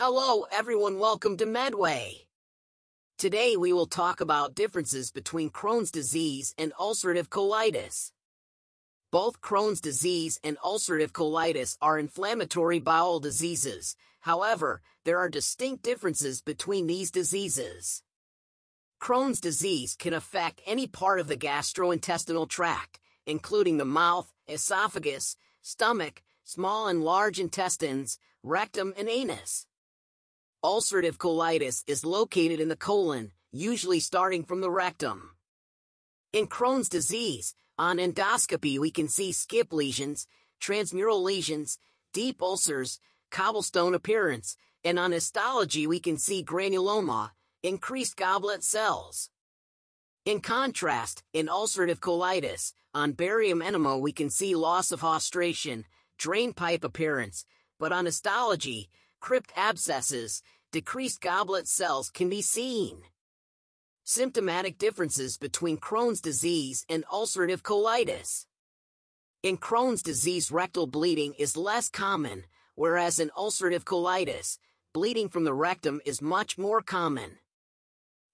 Hello everyone, welcome to Medway. Today we will talk about differences between Crohn's disease and ulcerative colitis. Both Crohn's disease and ulcerative colitis are inflammatory bowel diseases. However, there are distinct differences between these diseases. Crohn's disease can affect any part of the gastrointestinal tract, including the mouth, esophagus, stomach, small and large intestines, rectum and anus. Ulcerative colitis is located in the colon, usually starting from the rectum. In Crohn's disease, on endoscopy we can see skip lesions, transmural lesions, deep ulcers, cobblestone appearance, and on histology we can see granuloma, increased goblet cells. In contrast, in ulcerative colitis, on barium enema we can see loss of haustration, drain pipe appearance, but on histology, crypt abscesses, decreased goblet cells can be seen. Symptomatic differences between Crohn's disease and ulcerative colitis. In Crohn's disease, rectal bleeding is less common, whereas in ulcerative colitis, bleeding from the rectum is much more common.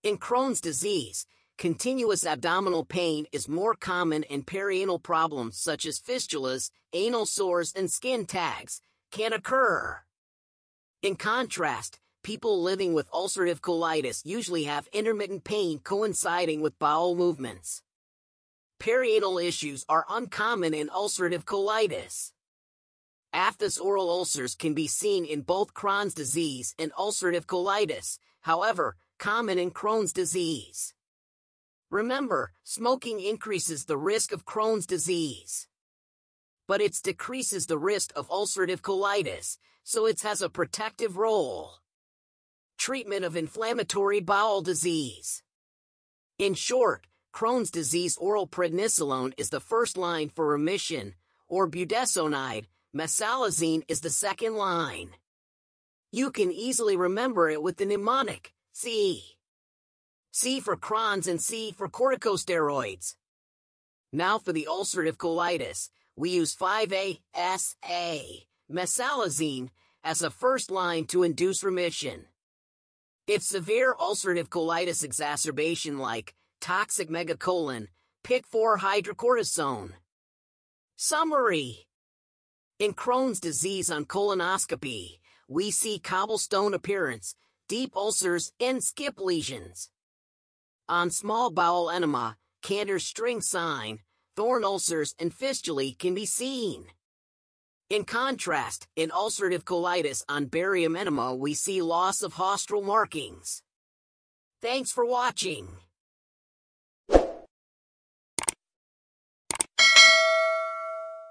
In Crohn's disease, continuous abdominal pain is more common, and perianal problems such as fistulas, anal sores, and skin tags can occur. In contrast, people living with ulcerative colitis usually have intermittent pain coinciding with bowel movements. Perianal issues are uncommon in ulcerative colitis. Aphthous oral ulcers can be seen in both Crohn's disease and ulcerative colitis, however, common in Crohn's disease. Remember, smoking increases the risk of Crohn's disease, but it decreases the risk of ulcerative colitis, so it has a protective role. Treatment of inflammatory bowel disease. In short, Crohn's disease oral prednisolone is the first line for remission, or budesonide, mesalazine is the second line. You can easily remember it with the mnemonic, C. C for Crohn's and C for corticosteroids. Now for the ulcerative colitis, we use 5-ASA, mesalazine, as a first line to induce remission. If severe ulcerative colitis exacerbation like toxic megacolon, pick 4-hydrocortisone. Summary. In Crohn's disease, on colonoscopy, we see cobblestone appearance, deep ulcers, and skip lesions. On small bowel enema, Cantor's string sign, thorn ulcers, and fistulae can be seen. In contrast, in ulcerative colitis, on barium enema we see loss of haustral markings. Thanks for watching.